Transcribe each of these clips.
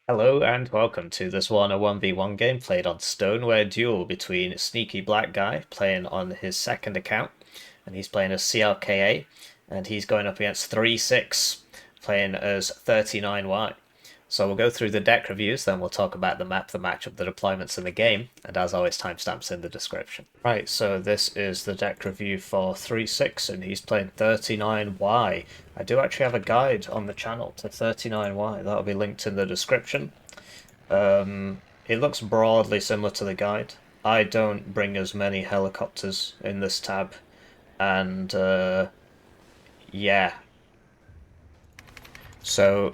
Hello and welcome to this Warno 1v1 game played on Stoneware Duel between Sneaky Black Guy playing on his second account, and he's playing as CLKA, and he's going up against ThreeSix playing as 39Y. So we'll go through the deck reviews, then we'll talk about the map, the matchup, the deployments, and the game, and as always, timestamps in the description. Right, so this is the deck review for ThreeSix, and he's playing 39Y. I do actually have a guide on the channel to 39Y, that'll be linked in the description. It looks broadly similar to the guide. I don't bring as many helicopters in this tab, and yeah. So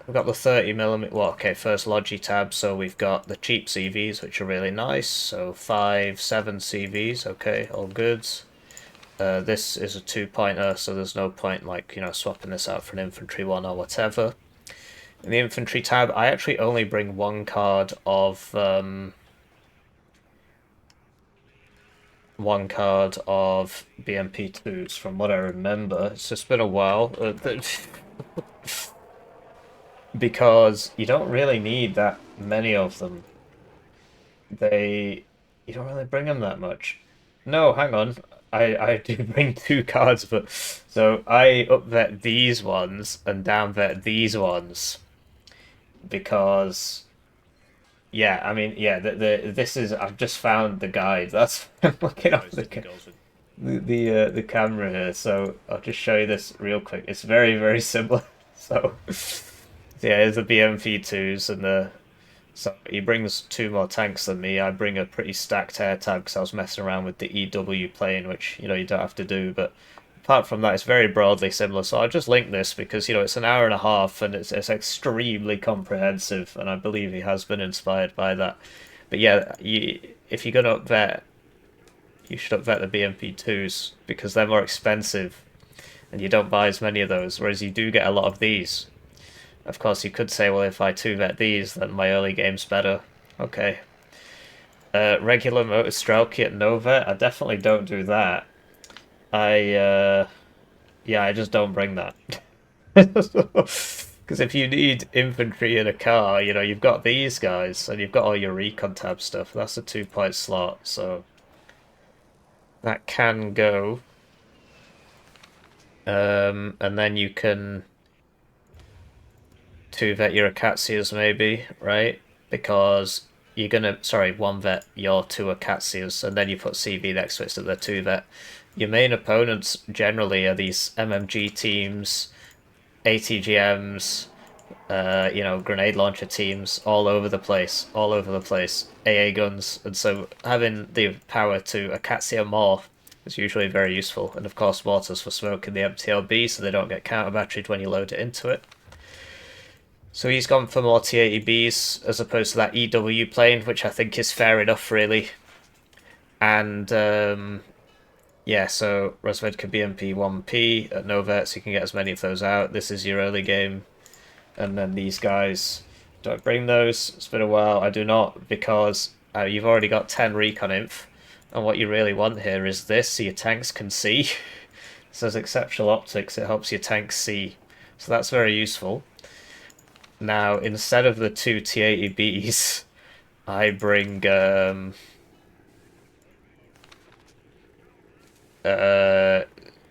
we've got the 30mm, well, okay, first Logi tab, so we've got the cheap CVs, which are really nice, so 5, 7 CVs, okay, all goods. This is a 2-pointer, so there's no point, like, swapping this out for an infantry one or whatever. In the infantry tab, I actually only bring one card of, BMP2s, from what I remember. It's just been a while. Because you don't really need that many of them. You don't really bring them that much. No, hang on. I do bring two cards, but so I upvet these ones and downvet these ones because yeah, I mean yeah, this is I've just found the guide. That's I'm looking at the camera here, so I'll just show you this real quick. It's very similar. So yeah, there's the BMP2s and the so he brings two more tanks than me. I bring a pretty stacked air tab because I was messing around with the EW plane, which you don't have to do. But apart from that, it's very broadly similar. So I just linked this because it's an hour and a half and it's extremely comprehensive, and I believe he has been inspired by that. But yeah, if you're gonna upvet, you should upvet the BMP2s because they're more expensive, and you don't buy as many of those. Whereas you do get a lot of these. Of course, you could say, well, if I 2-vet these, then my early game's better. Okay. Regular motor Strelky at no vet? I definitely don't do that. Yeah, I just don't bring that. Because if you need infantry in a car, you've got these guys, and you've got all your recon tab stuff. That's a 2-point slot, so that can go. And then you can 2-vet your Acacias maybe, right? Because you're gonna, sorry, 1-vet your 2 Acacias, and then you put CV next to it so they're 2-vet. Your main opponents generally are these MMG teams, ATGMs, grenade launcher teams, all over the place, AA guns, and so having the power to Acacia more is usually very useful, and of course mortars for smoke in the MTLB so they don't get counter batteried when you load it into it. So he's gone for more T80Bs as opposed to that EW plane, which I think is fair enough, really. And yeah, so Rosvedka BMP 1P at no vet, so you can get as many of those out. This is your early game. And then these guys, don't bring those. It's been a while. I do not, because you've already got 10 recon inf. And what you really want here is this, so your tanks can see. So as exceptional optics, it helps your tanks see. So that's very useful. Now, instead of the 2 T80Bs, I bring an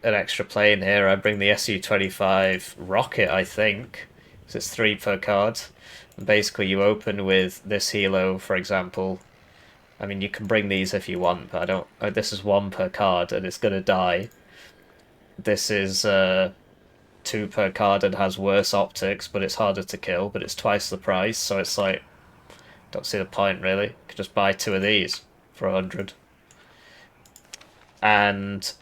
extra plane here. I bring the Su-25 rocket, I think, because it's 3 per card. And basically, you open with this helo, for example. I mean, you can bring these if you want, but I don't. This is 1 per card, and it's gonna die. This is 2 per card and has worse optics, but it's harder to kill, but it's twice the price, so it's like, don't see the point really. You could just buy 2 of these for 100. And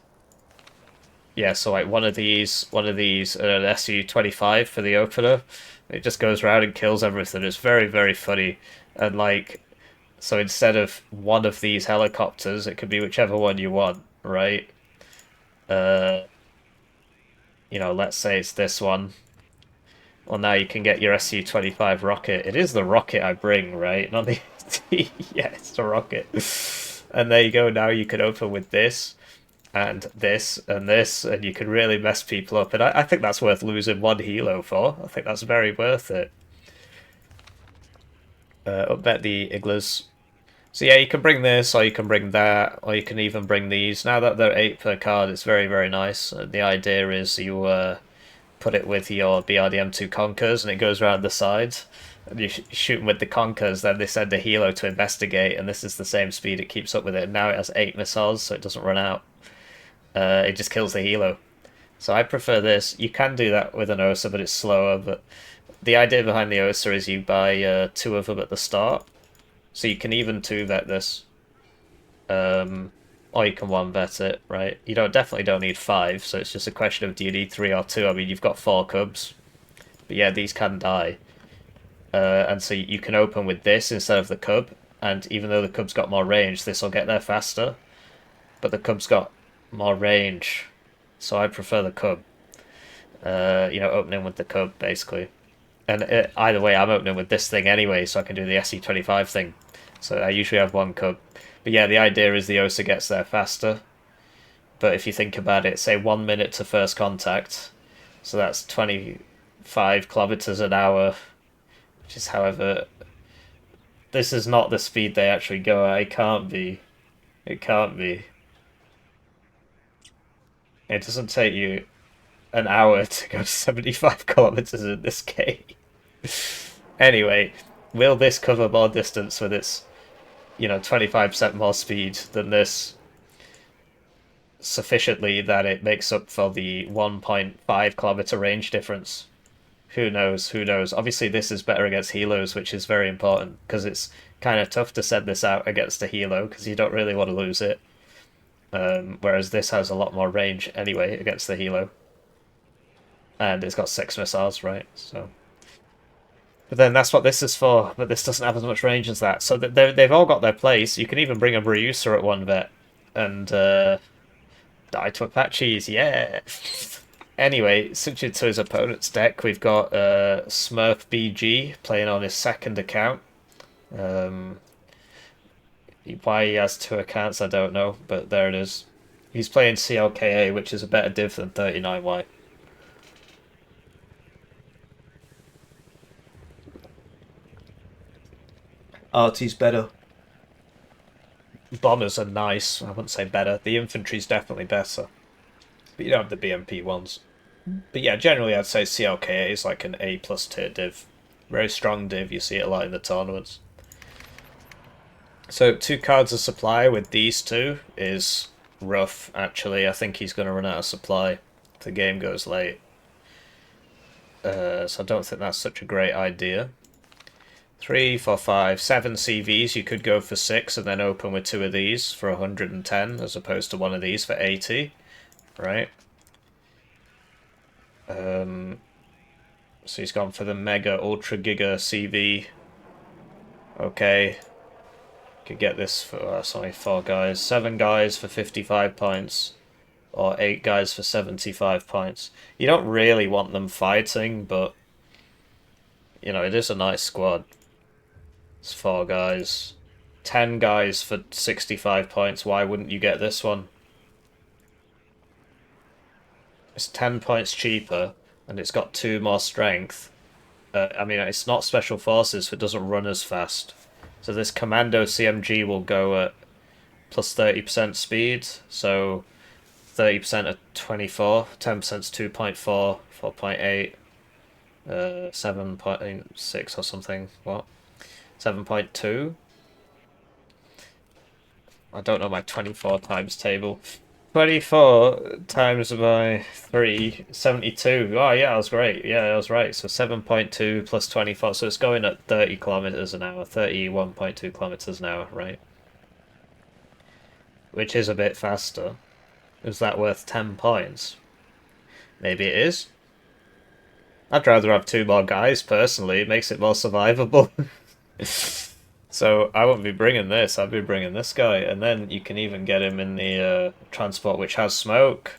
yeah, so like one of these, and an Su-25 for the opener. It just goes around and kills everything. It's very funny. And like, so instead of one of these helicopters, it could be whichever one you want, right? Let's say it's this one. Well, now you can get your Su-25 rocket. It is the rocket I bring, right? Not the... yeah, it's the rocket. And there you go. Now you can open with this, and this, and this, and you can really mess people up. And I think that's worth losing 1 helo for. I think that's very worth it. Upvet the Iglas. So yeah, you can bring this, or you can bring that, or you can even bring these. Now that they're 8 per card, it's very, very nice. The idea is you put it with your BRDM2 Conkers, and it goes around the sides. And you shoot them with the Conkers, then they send a Helo to investigate, and this is the same speed it keeps up with it. Now it has 8 missiles, so it doesn't run out. It just kills the Helo. So I prefer this. You can do that with an Osa, but it's slower. But the idea behind the Osa is you buy 2 of them at the start. So you can even 2-vet this. Or you can 1-vet it, right? You definitely don't need 5, so it's just a question of do you need 3 or 2? I mean, you've got 4 cubs. But yeah, these can die. And so you can open with this instead of the cub. And even though the cub's got more range, this will get there faster. But the cub's got more range. So I prefer the cub. Opening with the cub, basically. And either way, I'm opening with this thing anyway, so I can do the SE25 thing. So I usually have 1 cub. But yeah, the idea is the Osa gets there faster. But if you think about it, say 1 minute to first contact. So that's 25 kilometers an hour. Which is, however... This is not the speed they actually go at. It can't be. It can't be. It doesn't take you an hour to go 75 kilometers in this game. Anyway, will this cover more distance with its 25% more speed than this, sufficiently that it makes up for the 1.5 kilometer range difference? Who knows? Who knows? Obviously, this is better against helos, which is very important because it's kind of tough to send this out against a helo because you don't really want to lose it. Whereas this has a lot more range anyway against the helo, and it's got 6 missiles, right? So. But then that's what this is for, but this doesn't have as much range as that. So they've all got their place. You can even bring a Ryusa at 1-vet and die to Apaches, yeah! Anyway, switching to his opponent's deck, we've got Smurf BG playing on his second account. Why he has 2 accounts, I don't know, but there it is. He's playing CLKA, which is a better div than 39Y. Artie's better. Bombers are nice. I wouldn't say better. The infantry's definitely better. But you don't have the BMP ones. But yeah, generally I'd say CLKA is like an A+ tier div. Very strong div, you see it a lot in the tournaments. So 2 cards of supply with these 2 is rough, actually. I think he's going to run out of supply if the game goes late. So I don't think that's such a great idea. 3, 4, 5, 7 CVs. You could go for 6 and then open with 2 of these for 110 as opposed to 1 of these for 80, right? So he's gone for the Mega Ultra Giga CV. Okay. Could get this for, 4 guys. 7 guys for 55 points. Or 8 guys for 75 points. You don't really want them fighting, but... it is a nice squad. It's 4 guys. 10 guys for 65 points. Why wouldn't you get this one? It's 10 points cheaper, and it's got 2 more strength. I mean, it's not special forces, so it doesn't run as fast. So this Commando CMG will go at plus 30% speed, so 30% at 24, 10% is 2.4, 4.8, 7.6 or something. What? 7.2? I don't know my 24 times table. 24 times by 3, 72. Oh, yeah, I was great. Yeah, I was right. So 7.2 plus 24. So it's going at 30 kilometers an hour, 31.2 kilometers an hour, right? Which is a bit faster. Is that worth 10 points? Maybe it is. I'd rather have 2 more guys, personally. It makes it more survivable. So I won't be bringing this, I'll be bringing this guy, and then you can even get him in the transport which has smoke,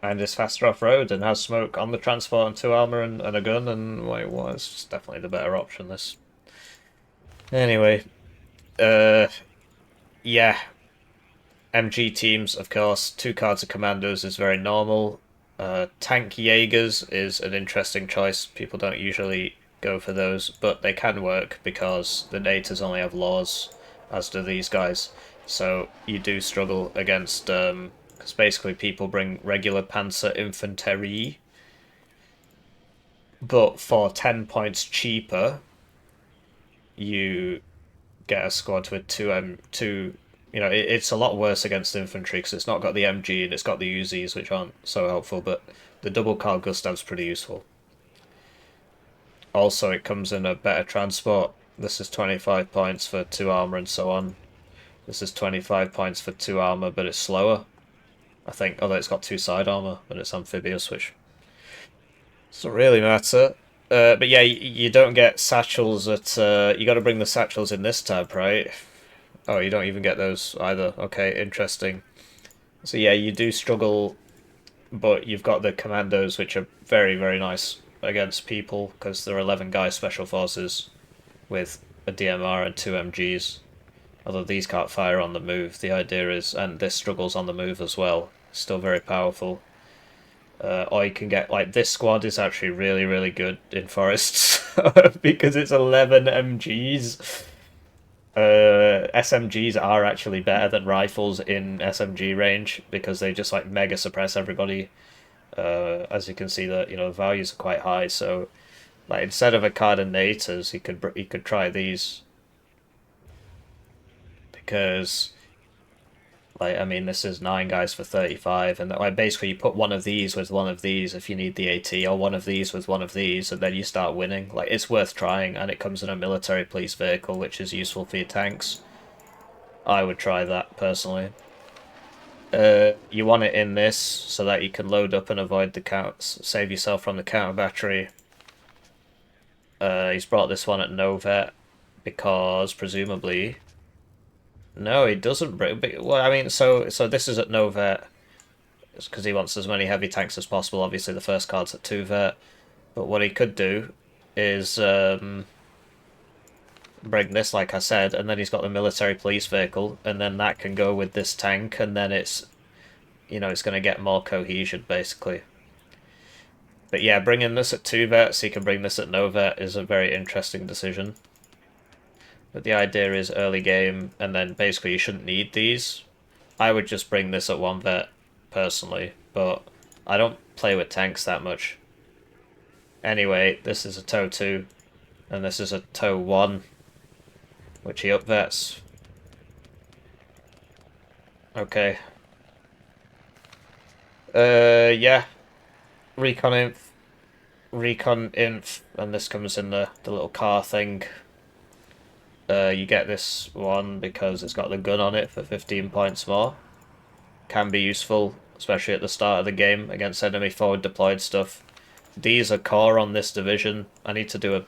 and is faster off-road, and has smoke on the transport and 2 armor and a gun, and wait, what? It's just definitely the better option, this. Anyway, yeah. MG teams, of course, 2 cards of commandos is very normal. Tank Jaegers is an interesting choice. People don't usually go for those, but they can work because the Nators only have laws, as do these guys. So you do struggle against, because basically people bring regular Panzer Infanterie, but for 10 points cheaper, you get a squad with two. You know, it's a lot worse against infantry because it's not got the MG and it's got the Uzis, which aren't so helpful. But the double Carl Gustav's pretty useful. Also, it comes in a better transport. This is 25 points for 2 armor and so on. This is 25 points for 2 armor, but it's slower. I think, although it's got 2 side armor, but it's amphibious, which doesn't really matter. But yeah, you don't get satchels at... you got to bring the satchels in this tab, right? Oh, you don't even get those either. Okay, interesting. So yeah, you do struggle, but you've got the commandos, which are very, very nice against people, because they're 11 guy special forces with a DMR and 2 MGs. Although these can't fire on the move, the idea is... And this struggles on the move as well. Still very powerful. Or you can get, like, this squad is actually really, really good in forests because it's 11 MGs. SMGs are actually better than rifles in SMG range because they just, like, mega suppress everybody. As you can see, the values are quite high. So, like, instead of a card of Nators, you could try these because, like, I mean, this is 9 guys for 35, and like basically you put one of these with one of these if you need the AT, or one of these with one of these, and then you start winning. Like, it's worth trying, and it comes in a military police vehicle, which is useful for your tanks. I would try that, personally. You want it in this so that you can load up and avoid the counts, save yourself from the counter battery. He's brought this one at no vet because, presumably... No, he doesn't bring... Well, I mean, so this is at no vet because he wants as many heavy tanks as possible. Obviously, the first card's at 2 vet. But what he could do is bring this, like I said, and then he's got the military police vehicle, and then that can go with this tank, and then it's... it's going to get more cohesion, basically. But yeah, bringing this at 2 vet so you can bring this at no vet is a very interesting decision. But the idea is early game, and then basically you shouldn't need these. I would just bring this at 1 vet, personally, but I don't play with tanks that much. Anyway, this is a TOW 2, and this is a TOW 1, which he upvets. Okay. Yeah. Recon Inf, and this comes in the little car thing. You get this one because it's got the gun on it for 15 points more. Can be useful, especially at the start of the game against enemy forward deployed stuff. These are core on this division. I need to do a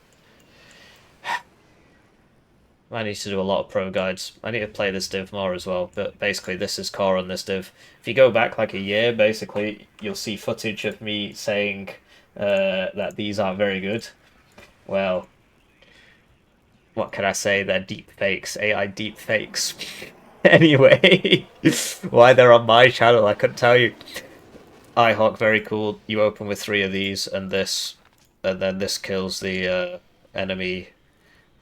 lot of pro guides. I need to play this div more as well, but basically this is core on this div. If you go back like a year, basically, you'll see footage of me saying that these aren't very good. Well, what can I say? They're deep fakes, AI deep fakes. Anyway, why they're on my channel, I couldn't tell you. Ihawk, very cool. You open with 3 of these, and then this kills the enemy,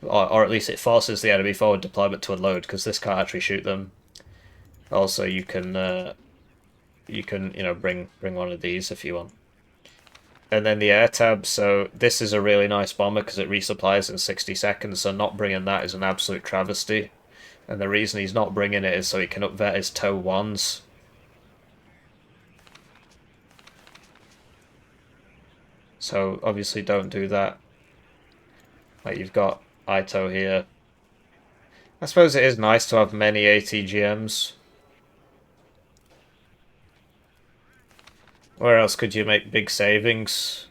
or at least it forces the enemy forward deployment to unload, because this can't actually shoot them. Also, you can bring one of these if you want. And then the air tab, so this is a really nice bomber because it resupplies in 60 seconds, so not bringing that is an absolute travesty. And the reason he's not bringing it is so he can upvet his TOW 1s. So obviously don't do that. Like, you've got Ito here. I suppose it is nice to have many ATGMs. Where else could you make big savings?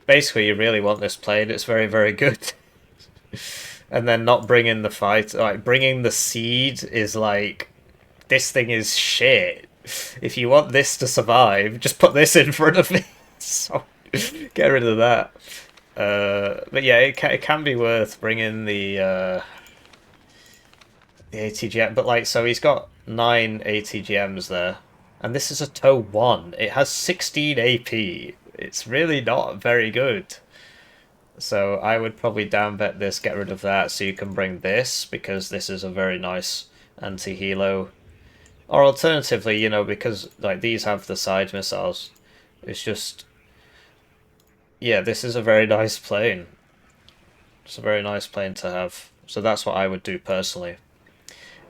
Basically, you really want this played. It's very, very good. And then not bringing the fight. Like, bringing the seed is like... This thing is shit. If you want this to survive, just put this in front of it. So, get rid of that. But yeah, it can be worth bringing the ATGM. But like, so he's got 9 ATGMs there. And this is a TOW 1. It has 16 AP. It's really not very good. So I would probably down vet this, get rid of that, so you can bring this, because this is a very nice anti-helo. Or alternatively, you know, because like these have the side missiles, it's just, yeah, this is a very nice plane. It's a very nice plane to have. So that's what I would do personally.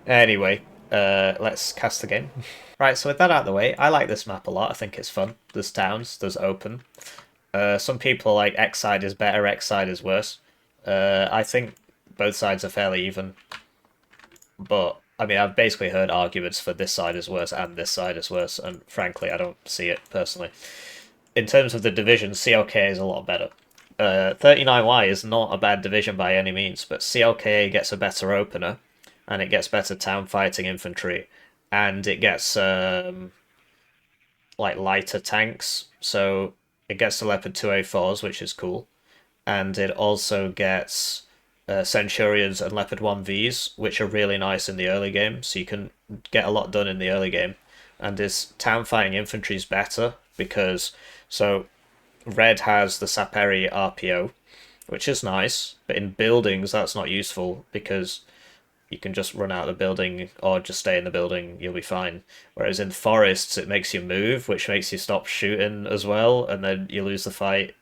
Anyway, let's cast the game. Right, so with that out of the way, I like this map a lot. I think it's fun. There's towns, there's open. Some people are like X side is better, X side is worse. I think both sides are fairly even. But, I mean, I've basically heard arguments for this side is worse and this side is worse, and frankly, I don't see it personally. In terms of the division, CLKA is a lot better. 39Y is not a bad division by any means, but CLKA gets a better opener, and it gets better town fighting infantry, and it gets like lighter tanks, so it gets the Leopard 2A4s, which is cool, and it also gets Centurions and Leopard 1Vs, which are really nice in the early game, so you can get a lot done in the early game. And this town fighting infantry is better because, so Red has the Saperi RPO, which is nice, but in buildings that's not useful because you can just run out of the building or just stay in the building, you'll be fine. Whereas in forests it makes you move, which makes you stop shooting as well, and then you lose the fight.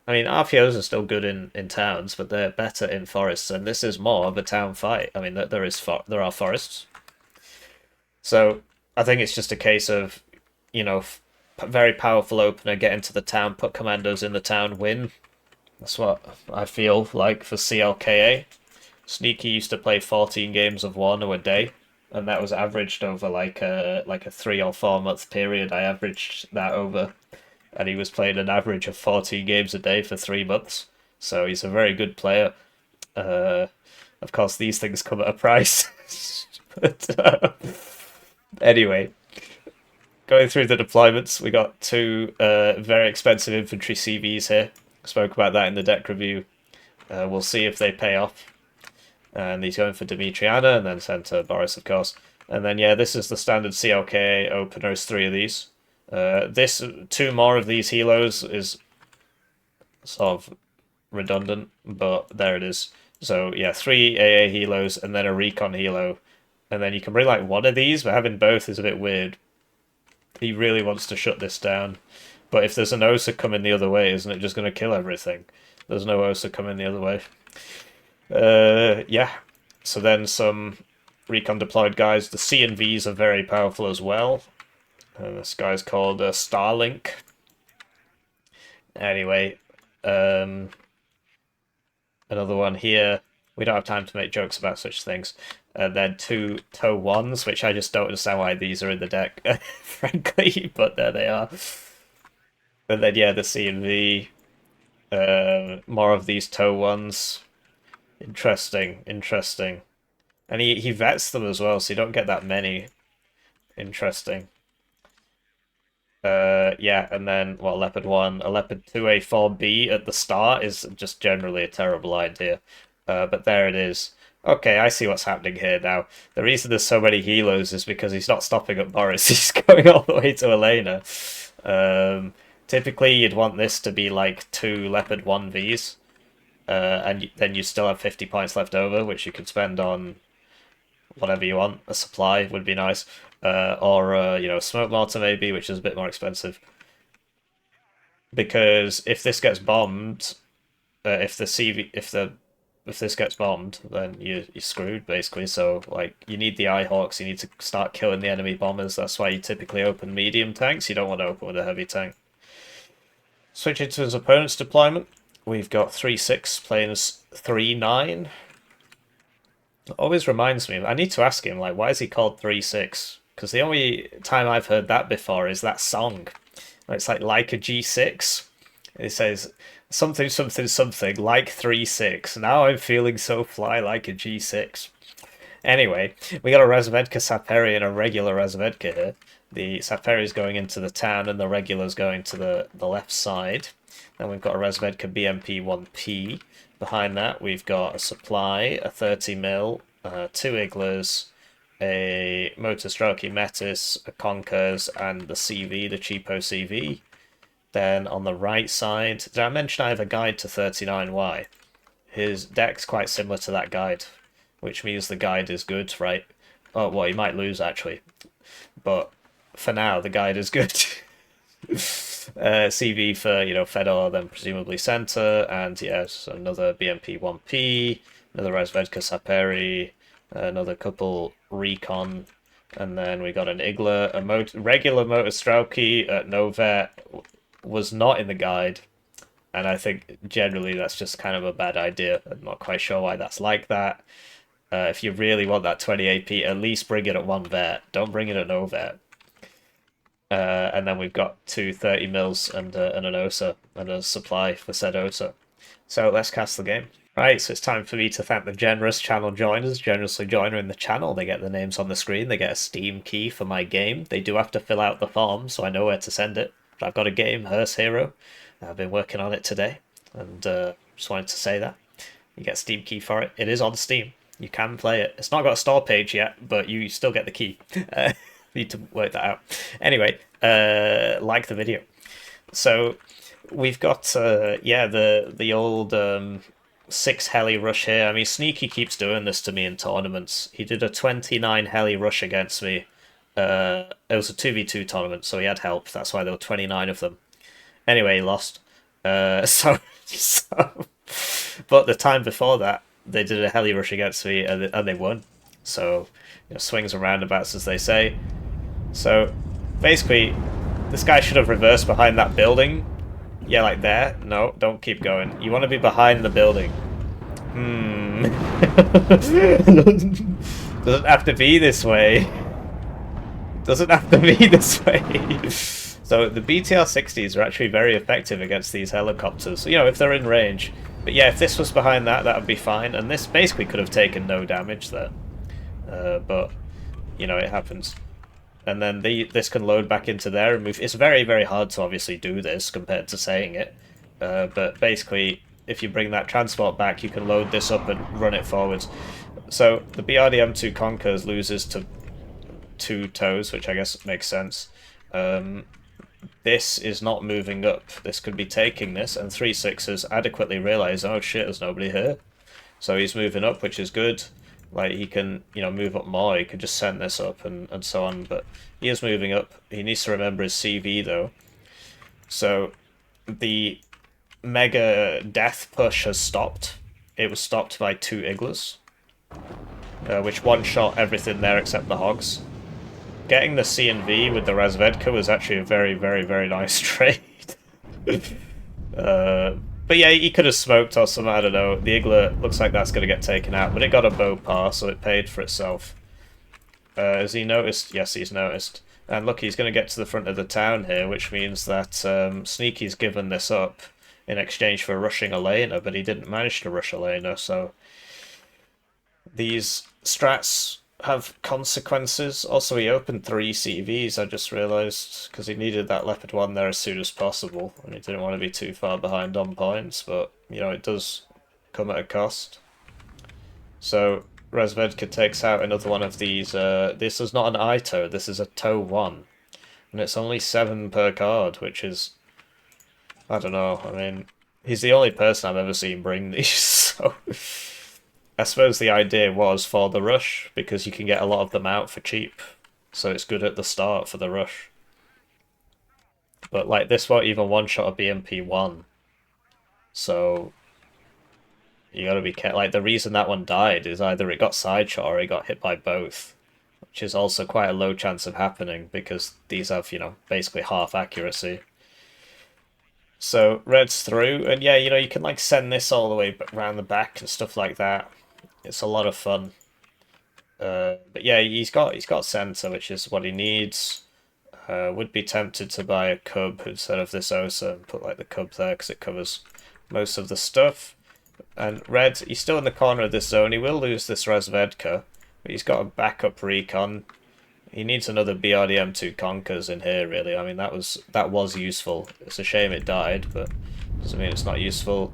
I mean, RPOs are still good in towns, but they're better in forests, and this is more of a town fight. I mean, there are forests, so I think it's just a case of, you know, very powerful opener, get into the town, put commandos in the town, win. That's what I feel like for CLKA. Sneaky used to play 14 games of Warno a day, and that was averaged over like a 3 or 4 month period. I averaged that over, and he was playing an average of 14 games a day for 3 months. So he's a very good player. Uh, of course, these things come at a price. But anyway, going through the deployments, we got two very expensive infantry CVs here. Spoke about that in the deck review. We'll see if they pay off. And he's going for Dimitriana and then sent to Boris, of course. And then, yeah, this is the standard CLK openers, 3 of these. This 2 more of these helos is sort of redundant, but there it is. So, yeah, 3 AA helos and then a recon helo. And then you can bring like 1 of these, but having both is a bit weird. He really wants to shut this down. But if there's an OSA coming the other way, isn't it just going to kill everything? There's no OSA coming the other way. Yeah. So then some recon deployed guys. The C and Vs are very powerful as well. This guy's called Starlink. Anyway, another one here. We don't have time to make jokes about such things. Then 2 Toe 1s, which I just don't understand why these are in the deck, frankly, but there they are. And then, yeah, the C and V. More of these Toe 1s. Interesting, interesting. And he vets them as well, so you don't get that many. Interesting. Yeah, and then, well, Leopard 1, a Leopard 2A4B at the start is just generally a terrible idea. But there it is. Okay, I see what's happening here now. The reason there's so many helos is because he's not stopping at Boris, he's going all the way to Elena. Typically, you'd want this to be like 2 Leopard 1Vs, and then you still have 50 points left over, which you could spend on whatever you want. A supply would be nice. Or you know, smoke mortar maybe, which is a bit more expensive. Because if this gets bombed, if the CV, if this gets bombed, then you're screwed basically. So like, you need the Eyehawks. You need to start killing the enemy bombers. That's why you typically open medium tanks. You don't want to open with a heavy tank. Switching to his opponent's deployment, we've got ThreeSix playing as 3-9. It always reminds me. I need to ask him, like, why is he called ThreeSix? Because the only time I've heard that before is that song. It's like a G6. It says something, something, something, like 3-6. Now I'm feeling so fly like a G6. Anyway, we got a Razvedka Saperi and a regular Razvedka here. The Saperi is going into the town and the regular is going to the left side. Then we've got a Razvedka BMP 1P. Behind that, we've got a supply, a 30mm, 2 Iglas, a Motor Strelky Metis, a Conkers, and the CV, the cheapo CV. Then on the right side, did I mention I have a guide to 39Y? His deck's quite similar to that guide, which means the guide is good, right? Oh, well, he might lose actually, but for now the guide is good. CV for, Fedor, then presumably center, and yes, another BMP 1P, another Razvedka Saperi, another couple recon, and then we got an Igla, a regular Motor Strelky at Novet was not in the guide, and I think generally that's just kind of a bad idea. I'm not quite sure why that's like that. If you really want that 20 AP, at least bring it at 1 vet. Don't bring it at no vet. And then we've got two 30 mils and an OSA and a supply for said OSA. So let's cast the game. Right, so it's time for me to thank the generous channel joiners. Generously joining the channel, they get the names on the screen, they get a Steam key for my game. They do have to fill out the form, so I know where to send it. But I've got a game, Hearse Hero. I've been working on it today, and just wanted to say that. You get a Steam key for it. It is on Steam. You can play it. It's not got a store page yet, but you still get the key. Need to work that out. Anyway, like the video. So we've got the old 6 heli rush here. I mean, Sneaky keeps doing this to me in tournaments. He did a 29 heli rush against me. It was a 2v2 tournament, so he had help. That's why there were 29 of them. Anyway, he lost. So but the time before that, they did a heli rush against me, and they won. So, swings and roundabouts, as they say. So, basically, this guy should have reversed behind that building. Yeah, like there. No, don't keep going. You want to be behind the building. Doesn't have to be this way. Doesn't have to be this way. So the BTR-60s are actually very effective against these helicopters, if they're in range. But yeah, if this was behind that would be fine, and this basically could have taken no damage there. But, it happens. And then this can load back into there and move. It's very, very hard to obviously do this compared to saying it. But basically, if you bring that transport back, you can load this up and run it forwards. So the BRDM2 Conquers loses to 2 toes, which I guess makes sense. This is not moving up. This could be taking this, and ThreeSix has adequately realised, oh shit, there's nobody here. So he's moving up, which is good. Like, he can, move up more. He could just send this up and so on. But he is moving up. He needs to remember his CV, though. So the mega death push has stopped. It was stopped by 2 Iglas, which one-shot everything there except the hogs. Getting the C and V with the Razvedka was actually a very, very, very nice trade. But yeah, he could have smoked or something, I don't know. The Igla looks like that's going to get taken out, but it got a bow par, so it paid for itself. Has he noticed? Yes, he's noticed. And look, he's going to get to the front of the town here, which means that Sneaky's given this up in exchange for rushing a laner, but he didn't manage to rush a laner, so these strats have consequences. Also, he opened 3 CVs, I just realised, because he needed that Leopard 1 there as soon as possible, and he didn't want to be too far behind on points, but, it does come at a cost. So, Razvedka takes out another one of these. This is not an I-toe, this is a toe 1, and it's only 7 per card, which is, I don't know, I mean, he's the only person I've ever seen bring these, so I suppose the idea was for the rush, because you can get a lot of them out for cheap, so it's good at the start for the rush. But, like, this won't even one-shot a BMP-1, so you gotta be careful. Like, the reason that one died is either it got sideshot or it got hit by both, which is also quite a low chance of happening, because these have, basically half accuracy. So, red's through, and yeah, you can, like, send this all the way around the back and stuff like that. It's a lot of fun. But yeah, he's got center, which is what he needs. Would be tempted to buy a cub instead of this OSA and put like the cub there because it covers most of the stuff. And red, he's still in the corner of this zone. He will lose this Razvedka, but he's got a backup recon. He needs another BRDM2 Conquers in here, really. I mean, that was useful. It's a shame it died, but doesn't mean it's not useful.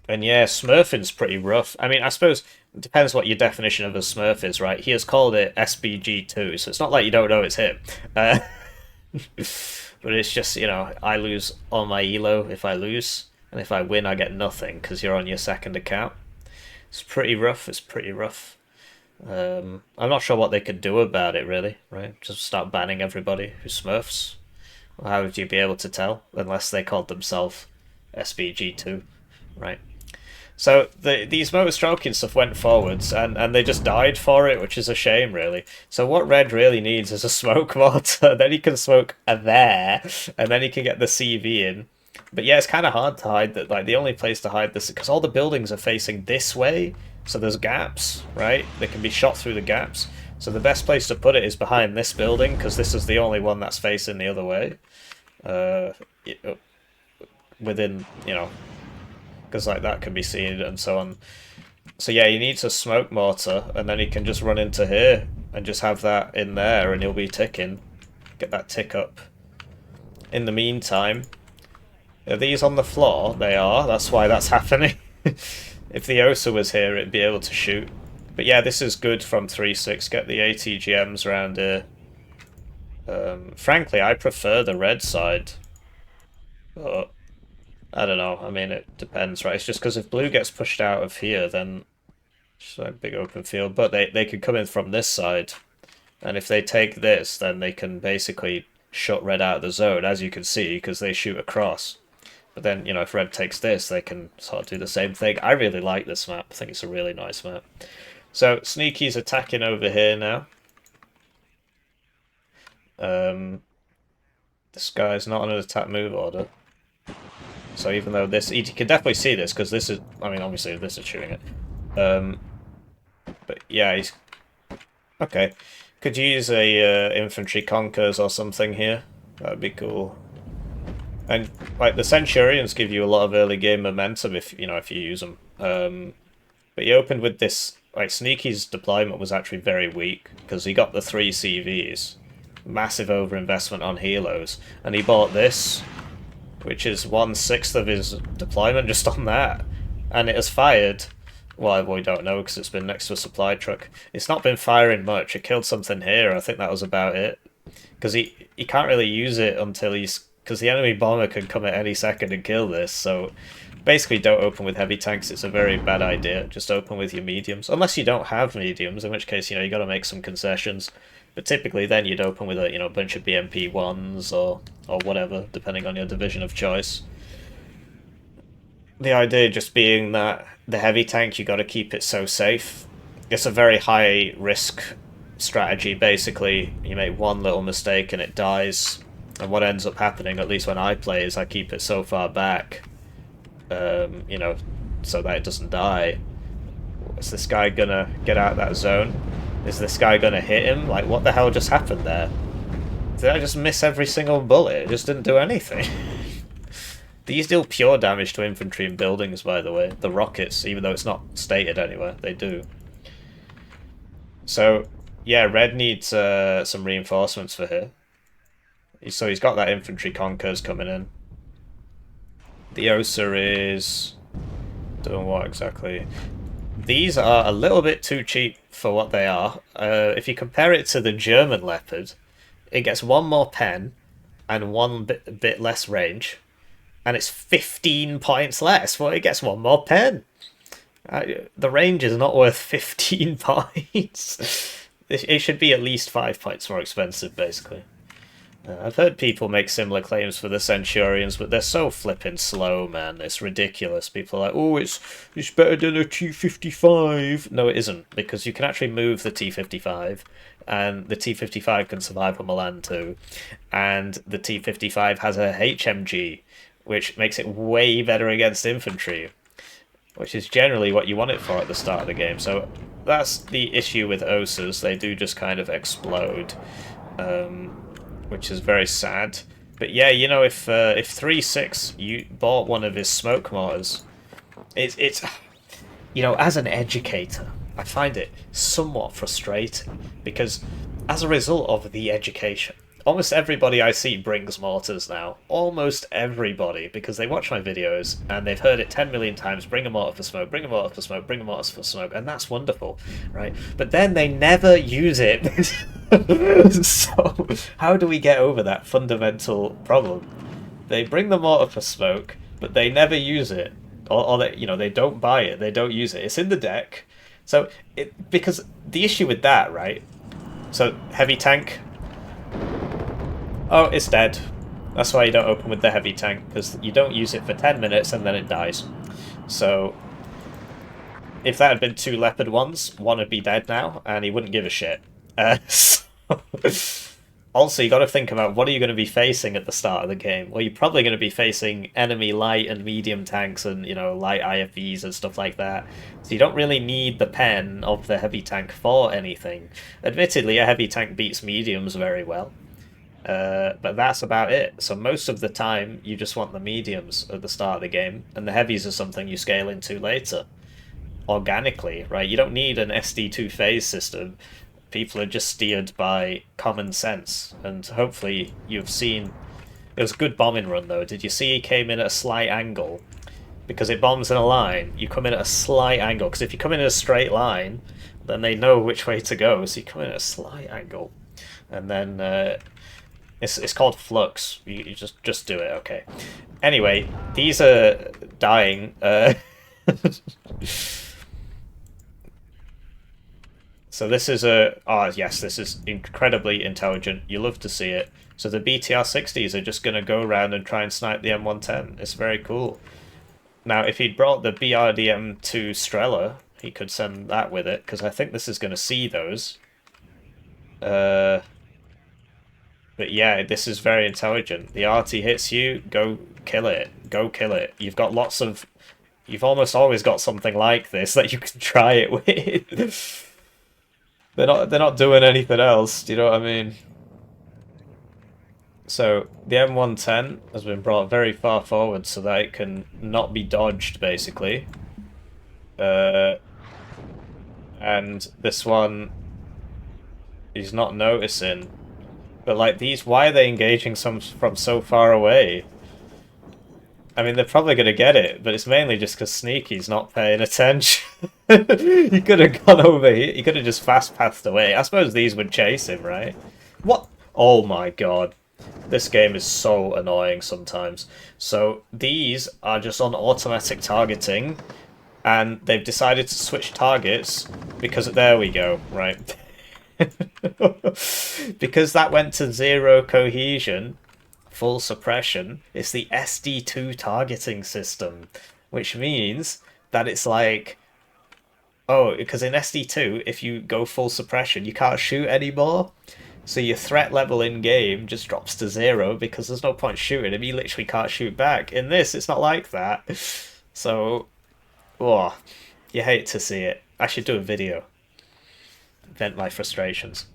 And yeah, smurfing's pretty rough. I mean, I suppose it depends what your definition of a smurf is, right? He has called it SBG2, so it's not like you don't know it's him. Uh, but it's just, I lose on my elo if I lose, and if I win, I get nothing because you're on your second account. It's pretty rough. It's pretty rough. I'm not sure what they could do about it, really, right? Just start banning everybody who smurfs. Well, how would you be able to tell unless they called themselves SBG2, right? So these motor stroking stuff went forwards, and they just died for it, which is a shame, really. So what Red really needs is a smoke mortar. Then he can smoke there, and then he can get the CV in. But yeah, it's kind of hard to hide that. Like the only place to hide this, because all the buildings are facing this way, so there's gaps, right? They can be shot through the gaps. So the best place to put it is behind this building, because this is the only one that's facing the other way. Within, because like that can be seen and so on. So yeah, he needs a smoke mortar, and then he can just run into here and just have that in there, and he'll be ticking. Get that tick up. In the meantime, are these on the floor? They are. That's why that's happening. If the Osa was here, it'd be able to shoot. But yeah, this is good from ThreeSix. Get the ATGMs around here. Frankly, I prefer the red side. But I don't know. I mean, it depends, right? It's just because if blue gets pushed out of here, then it's like a big open field. But they could come in from this side. And if they take this, then they can basically shut red out of the zone, as you can see, because they shoot across. But then, if red takes this, they can sort of do the same thing. I really like this map. I think it's a really nice map. So, Sneaky's attacking over here now. This guy's not on an attack move order. So even though this... You can definitely see this, because this is... I mean, obviously this is shooting it. But yeah, he's... Okay. Could use a infantry conkers or something here. That'd be cool. And like the Centurions give you a lot of early game momentum if you use them. But he opened with this. Like Sneaky's deployment was actually very weak because he got the 3 CVs, massive overinvestment on helos, and he bought this, which is 1/6 of his deployment just on that, and it has fired. Well, we don't know because it's been next to a supply truck. It's not been firing much. It killed something here. I think that was about it. Because he can't really use it until he's... Because the enemy bomber can come at any second and kill this, so... Basically, don't open with heavy tanks. It's a very bad idea. Just open with your mediums. Unless you don't have mediums, in which case, you got to make some concessions. But typically, then you'd open with a bunch of BMP-1s or whatever, depending on your division of choice. The idea just being that the heavy tank, you got to keep it so safe. It's a very high risk strategy, basically. You make one little mistake and it dies. And what ends up happening, at least when I play, is I keep it so far back, so that it doesn't die. Is this guy gonna get out of that zone? Is this guy gonna hit him? Like, what the hell just happened there? Did I just miss every single bullet? It just didn't do anything. These deal pure damage to infantry and buildings, by the way. The rockets, even though it's not stated anywhere, they do. So, yeah, red needs some reinforcements for here. So he's got that infantry conkers coming in. The Osa is... doing what exactly? These are a little bit too cheap for what they are. If you compare it to the German Leopard, it gets 1 more pen and 1 bit less range. And it's 15 points less. Well, it gets 1 more pen. The range is not worth 15 points. It should be at least 5 points more expensive, basically. I've heard people make similar claims for the Centurions, but they're so flippin' slow, man. It's ridiculous. People are like, oh, it's better than a T-55. No, it isn't, because you can actually move the T-55, and the T-55 can survive on the land too. And the T-55 has a HMG, which makes it way better against infantry, which is generally what you want it for at the start of the game. So that's the issue with OSAs. They do just kind of explode. Which is very sad. But yeah, if ThreeSix you bought one of his smoke mortars, it's as an educator, I find it somewhat frustrating because as a result of the education almost everybody I see brings mortars now. Almost everybody, because they watch my videos and they've heard it 10 million times. Bring a mortar for smoke, bring a mortar for smoke, bring a mortar for smoke, and that's wonderful, right? But then they never use it. So how do we get over that fundamental problem? They bring the mortar for smoke, but they never use it, or they, they don't buy it, they don't use it. It's in the deck, so because the issue with that, right? So heavy tank. Oh, it's dead. That's why you don't open with the heavy tank, because you don't use it for 10 minutes and then it dies. So if that had been 2 leopard ones, one would be dead now, and he wouldn't give a shit. Also, you got to think about what are you going to be facing at the start of the game. Well, you're probably going to be facing enemy light and medium tanks and, light IFVs and stuff like that. So you don't really need the pen of the heavy tank for anything. Admittedly, a heavy tank beats mediums very well. But that's about it. So most of the time, you just want the mediums at the start of the game, and the heavies are something you scale into later. Organically, right? You don't need an SD2 phase system. People are just steered by common sense, and hopefully you've seen... It was a good bombing run, though. Did you see he came in at a slight angle? Because it bombs in a line, you come in at a slight angle, because if you come in a straight line, then they know which way to go, so you come in at a slight angle. And then... It's called flux. You just do it, okay. Anyway, these are dying. So this is a... Oh, yes, this is incredibly intelligent. You love to see it. So the BTR-60s are just going to go around and try and snipe the M110. It's very cool. Now, if he'd brought the BRDM-2 Strela, he could send that with it, because I think this is going to see those. But yeah, this is very intelligent. The RT hits you, go kill it. Go kill it. You've got lots of... You've almost always got something like this that you can try it with. They're not doing anything else, do you know what I mean? So, the M110 has been brought very far forward so that it can not be dodged, basically. And this one... he's not noticing. But, like, these... Why are they engaging from so far away? I mean, they're probably going to get it, but it's mainly just because Sneaky's not paying attention. He could have gone over here. He could have just fast-pathed away. I suppose these would chase him, right? What? Oh my god. This game is so annoying sometimes. So, these are just on automatic targeting, and they've decided to switch targets because... There we go, right. Because that went to 0 cohesion... full suppression, it's the SD2 targeting system, which means that it's like, oh, because in SD2, if you go full suppression, you can't shoot anymore, so your threat level in game just drops to 0 because there's no point shooting him, you literally can't shoot back. In this, it's not like that, so, oh, you hate to see it. I should do a video, vent my frustrations.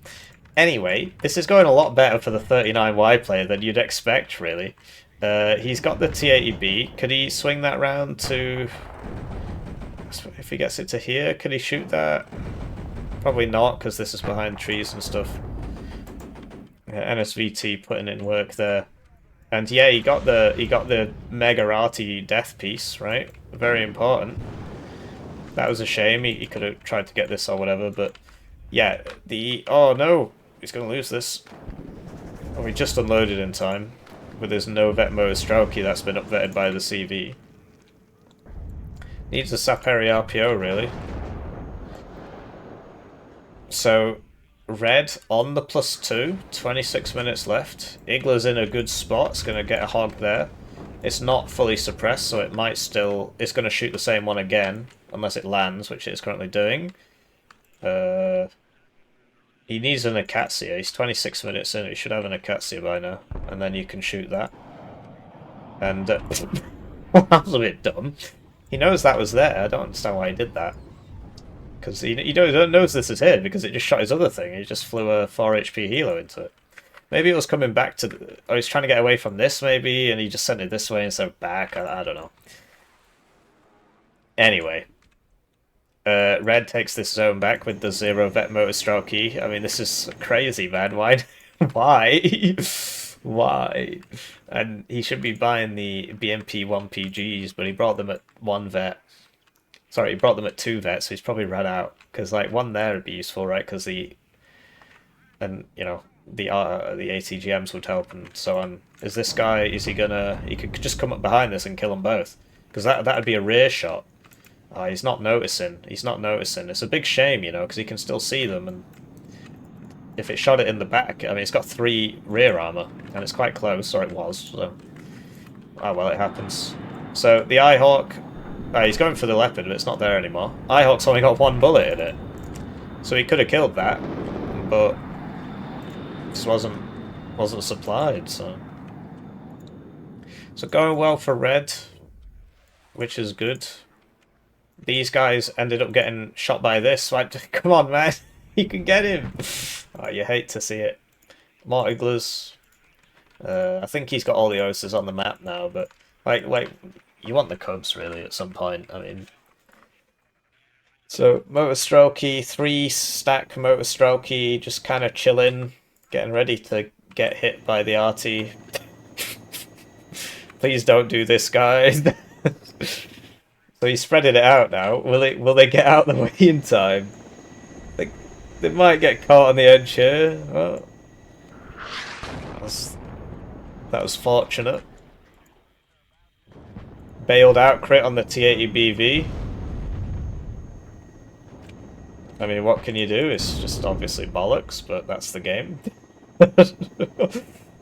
Anyway, this is going a lot better for the 39Y player than you'd expect, really. He's got the T80B. Could he swing that round to... If he gets it to here, could he shoot that? Probably not, because this is behind trees and stuff. NSVT putting in work there. And yeah, he got the Mega Arty death piece, right? Very important. That was a shame. He could have tried to get this or whatever, but... Yeah, the... Oh, no! He's going to lose this. Oh, he just unloaded in time with his no vet motor Strelky that's been upvetted by the CV. Needs a Saperi RPO, really. So, red on the +2, 26 minutes left. Igla's in a good spot, it's going to get a hog there. It's not fully suppressed, so it might still... It's going to shoot the same one again, unless it lands, which it is currently doing. He needs an Acacia. He's 26 minutes in. He should have an Acacia by now. And then you can shoot that. And, that was a bit dumb. He knows that was there. I don't understand why he did that. Because he knows this is here, because it just shot his other thing. He just flew a 4 HP helo into it. Maybe it was coming back to... Or he's trying to get away from this, maybe, and he just sent it this way instead of back. I don't know. Anyway. Red takes this zone back with the 0 vet motor Strelky. I mean, this is crazy, man. Why Why? Why? And he should be buying the BMP 1PGs, but he brought them at 1 vet. Sorry, he brought them at 2 vets, so he's probably run out. Because like one there would be useful, right? Because the ATGMs would help and so on. Is this guy? Is he gonna? He could just come up behind this and kill them both. Because that'd be a rear shot. Oh, he's not noticing. He's not noticing. It's a big shame, because he can still see them, and if it shot it in the back, I mean, it's got 3 rear armor, and it's quite close, or it was, so... Oh, well, it happens. So, the Eyehawk... he's going for the Leopard, but it's not there anymore. Eyehawk's only got 1 bullet in it. So he could have killed that, but... Just wasn't supplied, so... So going well for red, which is good. These guys ended up getting shot by this. Like, come on, man. You can get him. Oh, you hate to see it. Mortiglers. I think he's got all the Osas on the map now, but like you want the Cubs really at some point. I mean, so Motorstrokey, 3-stack Motorstrokey, just kind of chilling, getting ready to get hit by the RT. Please don't do this, guys. So he's spreading it out now. Will they get out the way in time? They might get caught on the edge here. Well, that was fortunate. Bailed out crit on the T80BV. I mean, what can you do? It's just obviously bollocks, but that's the game.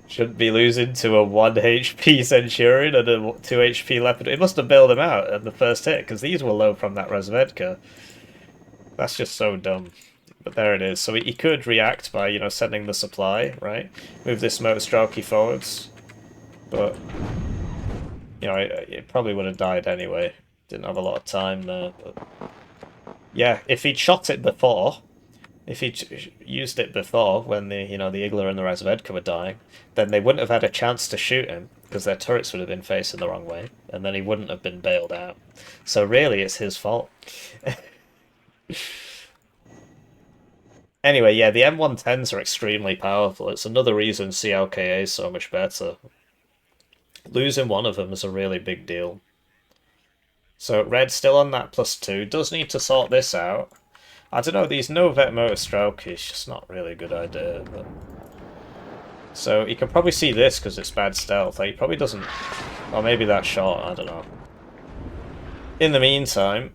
Shouldn't be losing to a 1 HP Centurion and a 2 HP Leopard. It must have bailed him out at the first hit, because these were low from that Razvedka. That's just so dumb. But there it is. So he could react by, sending the supply, right? Move this Motorstrokey forwards. But, it probably would have died anyway. Didn't have a lot of time there. But... Yeah, if he'd shot it before, if he'd used it before when the Igler and the Razvedka were dying, then they wouldn't have had a chance to shoot him, because their turrets would have been facing the wrong way, and then he wouldn't have been bailed out. So really, it's his fault. Anyway, yeah, the M110s are extremely powerful. It's another reason CLKA is so much better. Losing one of them is a really big deal. So red's still on that +2. Does need to sort this out. I don't know, these no-vet Motorstroke is just not really a good idea. But... So he can probably see this because it's bad stealth. Like, he probably doesn't... Or maybe that shot, I don't know. In the meantime...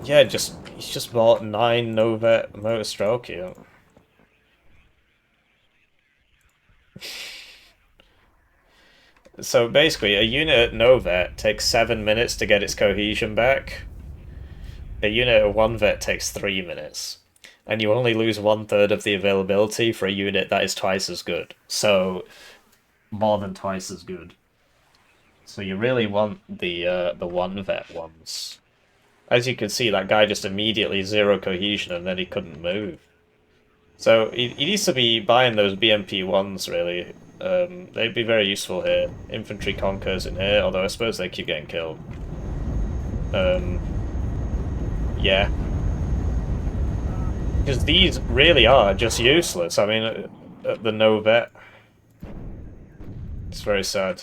Yeah, he's just bought 9 no-vet Motorstroke. So basically, a unit at no-vet takes 7 minutes to get its cohesion back. A unit at 1-vet takes 3 minutes. And you only lose 1/3 of the availability for a unit that is twice as good. So, more than twice as good. So you really want the 1-vet ones. As you can see, that guy just immediately 0 cohesion and then he couldn't move. So he needs to be buying those BMP 1s, really. They'd be very useful here. Infantry Conquers in here, although I suppose they keep getting killed. Yeah. Because these really are just useless. I mean, the no-vet. It's very sad.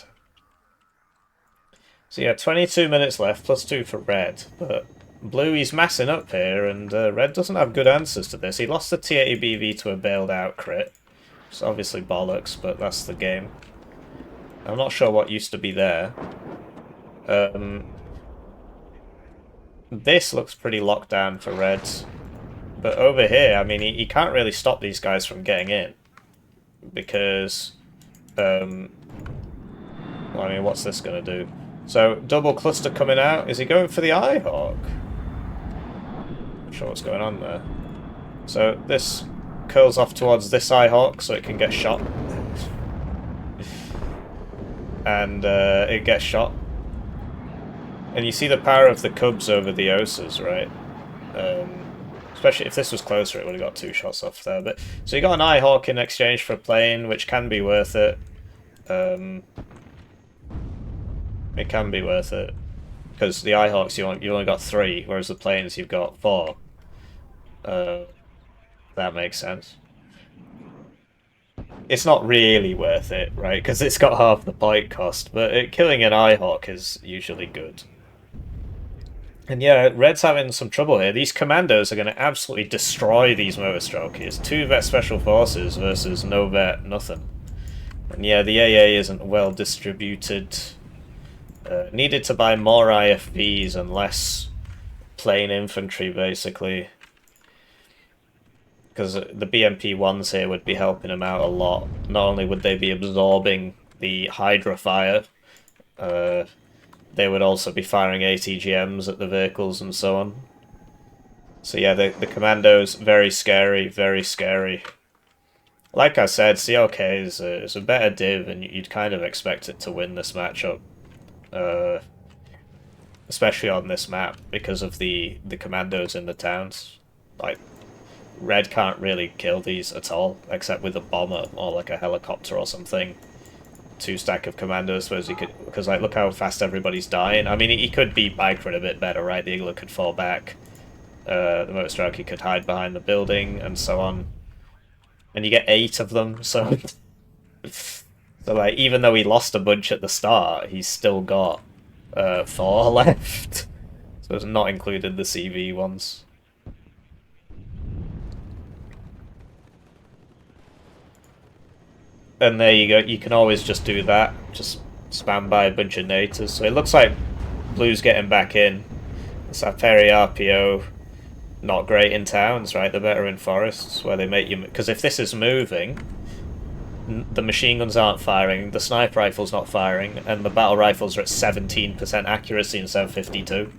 So yeah, 22 minutes left, +2 for red. But blue, he's massing up here, and red doesn't have good answers to this. He lost the T80BV to a bailed out crit. It's obviously bollocks, but that's the game. I'm not sure what used to be there. This looks pretty locked down for red. But over here, I mean, he can't really stop these guys from getting in. Because, well, I mean, what's this going to do? So, double cluster coming out. Is he going for the Eyehawk? Not sure what's going on there. So, this curls off towards this Eyehawk so it can get shot. And it gets shot. And you see the power of the Cubs over the Osas, right? Especially if this was closer, it would have got 2 shots off there. But so you got an Eyehawk in exchange for a plane, which can be worth it. It can be worth it. Because the Eyehawks, you only got 3, whereas the planes, you've got 4. That makes sense. it's not really worth it, right? Because it's got half the point cost, but killing an Eyehawk is usually good. And yeah, Red's having some trouble here. These commandos are going to absolutely destroy these motorstrokers. 2-vet special forces versus no vet nothing. And yeah, the AA isn't well distributed. Needed to buy more IFVs and less plain infantry, basically. Because the BMP ones here would be helping him out a lot. Not only would they be absorbing the Hydra fire, they would also be firing ATGMs at the vehicles and so on. So yeah, the commandos, very scary, very scary. Like I said, CLKA is a better div, and you'd kind of expect it to win this matchup. Especially on this map, because of the commandos in the towns. Like, Red can't really kill these at all, except with a bomber or like a helicopter or something. 2-stack of commandos, suppose he could, because like look how fast everybody's dying. I mean, he could be microed a bit better, right? The Eagle could fall back, the Motorstrike could hide behind the building, and so on. And you get 8 of them, so so like even though he lost a bunch at the start, he's still got 4 left. So it's not included the CV ones. And there you go, you can always just do that. Just spam by a bunch of nators. So it looks like Blue's getting back in. It's that Perry RPO, not great in towns, right? They're better in forests, where they make you... Because if this is moving, the machine guns aren't firing, the sniper rifle's not firing, and the battle rifles are at 17% accuracy instead of 52.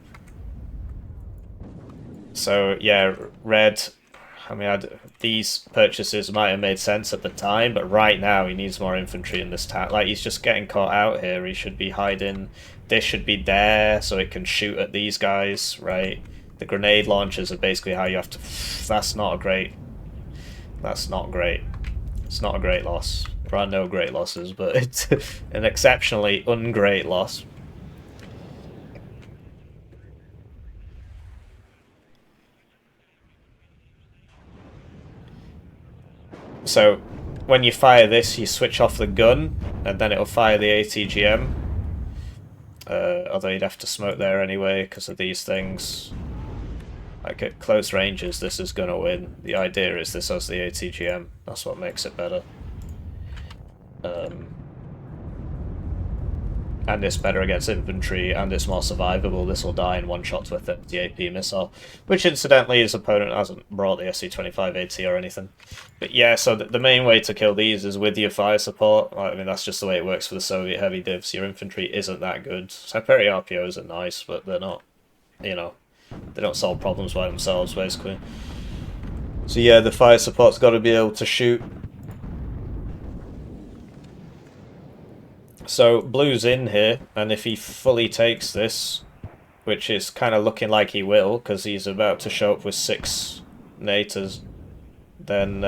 So, yeah, Red... I mean, these purchases might have made sense at the time, but right now he needs more infantry in this town. Like, he's just getting caught out here. He should be hiding. This should be there, so it can shoot at these guys, right? The grenade launchers are basically how you have to... That's not a great... That's not great. It's not a great loss. There are no great losses, but it's an exceptionally ungreat loss. So, when you fire this, you switch off the gun, and then it'll fire the ATGM. Although you'd have to smoke there anyway, because of these things. Like, at close ranges, this is going to win. The idea is this has the ATGM. That's what makes it better. And it's better against infantry, and it's more survivable. This will die in one shot with the AP missile. Which, incidentally, his opponent hasn't brought the SC-25AT or anything. But yeah, so the main way to kill these is with your fire support. I mean, that's just the way it works for the Soviet heavy divs. Your infantry isn't that good. Saperi RPOs are nice, but they're not, you know, they don't solve problems by themselves, basically. So yeah, the fire support's got to be able to shoot. So Blue's in here, and if he fully takes this, which is kind of looking like he will, because he's about to show up with 6 nators, then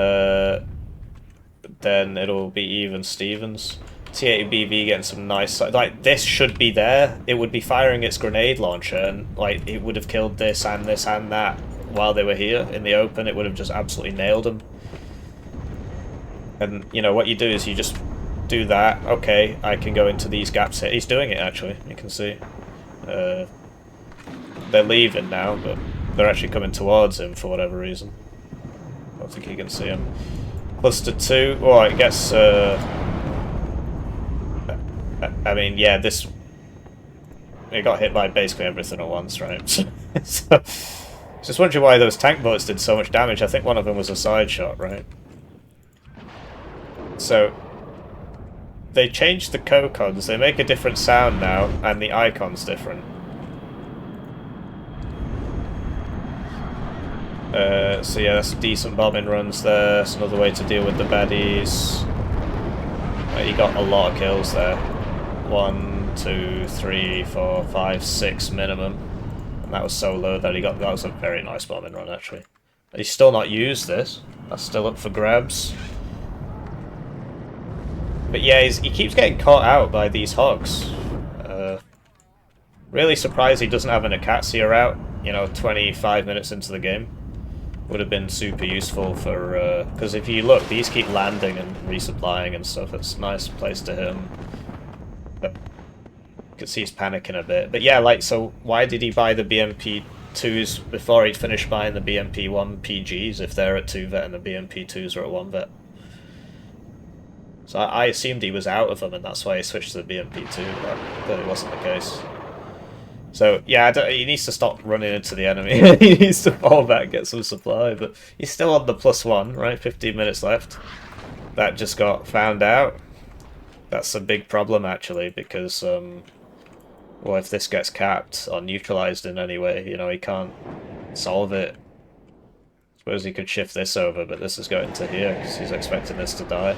it'll be even Stevens. T80BV getting some nice... Like, this should be there. It would be firing its grenade launcher, and like it would have killed this and that while they were here in the open. It would have just absolutely nailed them. And, you know, what you do is you just... do that. Okay, I can go into these gaps here. He's doing it, actually. You can see. They're leaving now, but they're actually coming towards him for whatever reason. I don't think you can see him. Cluster 2. Oh, it gets... I mean, yeah, this... It got hit by basically everything at once, right? So, just wondering why those tank bullets did so much damage. I think one of them was a side shot, right? So... They changed the cocons, they make a different sound now, and the icon's different. So yeah, that's decent bombing runs there. That's another way to deal with the baddies. You got a lot of kills there. 1, 2, 3, 4, 5, 6 minimum. And that was so low that that was a very nice bombing run, actually. And he's still not used this. That's still up for grabs. But yeah, he keeps getting caught out by these hogs. Really surprised he doesn't have an Akatsiya out, you know, 25 minutes into the game. Would have been super useful for, because if you look, these keep landing and resupplying and stuff. It's a nice place to hit him. But you can see he's panicking a bit. But yeah, like, so why did he buy the BMP2s before he'd finished buying the BMP1 PGs if they're at 2 vet and the BMP2s are at 1 vet? So I assumed he was out of them and that's why he switched to the BMP2, but clearly wasn't the case. So, yeah, he needs to stop running into the enemy. He needs to fall back and get some supply, but he's still on the +1, right? 15 minutes left. That just got found out. That's a big problem, actually, because, well, if this gets capped or neutralized in any way, you know, he can't solve it. I suppose he could shift this over, but this is going to here, because he's expecting this to die.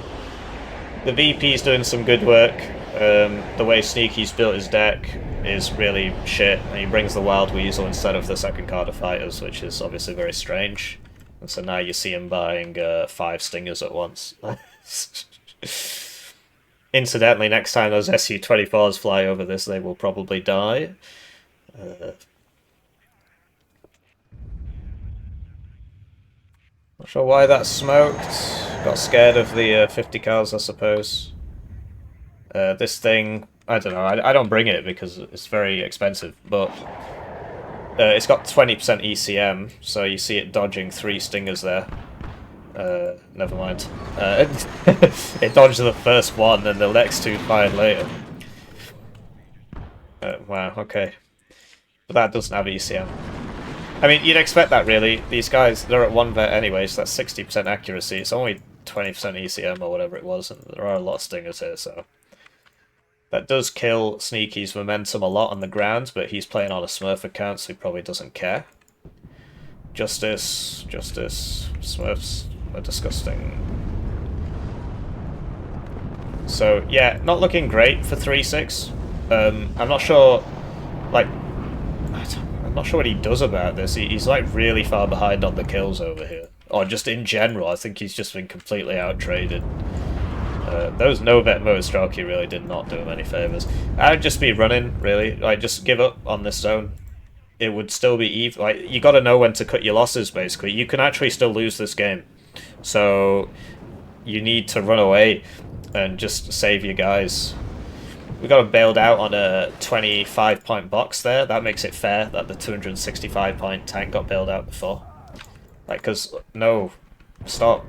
The VP's doing some good work. The way Sneaky's built his deck is really shit. And he brings the Wild Weasel instead of the second card of Fighters, which is obviously very strange. And so now you see him buying 5 Stingers at once. Incidentally, next time those SU-24s fly over this, they will probably die. Not sure why that smoked. Got scared of the 50 cals, I suppose. This thing, I don't know, I don't bring it because it's very expensive, but it's got 20% ECM, so you see it dodging 3 Stingers there. Never mind. It dodged the first one and the next 2 fired later. Wow, okay. But that doesn't have ECM. I mean, you'd expect that, really. These guys, they're at 1 vet anyway, so that's 60% accuracy. It's only 20% ECM or whatever it was, and there are a lot of Stingers here, so... That does kill Sneaky's momentum a lot on the ground, but he's playing on a Smurf account, so he probably doesn't care. Justice, Justice, Smurfs are disgusting. So, yeah, not looking great for ThreeSix. I'm not sure, like... I'm not sure what he does about this. He's like really far behind on the kills over here. Or just in general, I think he's just been completely out-traded. Those no-vet Motostrelky really did not do him any favours. I'd just be running, really. Like, just give up on this zone. It would still be even. Like, you gotta know when to cut your losses, basically. You can actually still lose this game. So, you need to run away and just save your guys. We got him bailed out on a 25-point box there. That makes it fair that the 265-point tank got bailed out before. Like, because... No. Stop.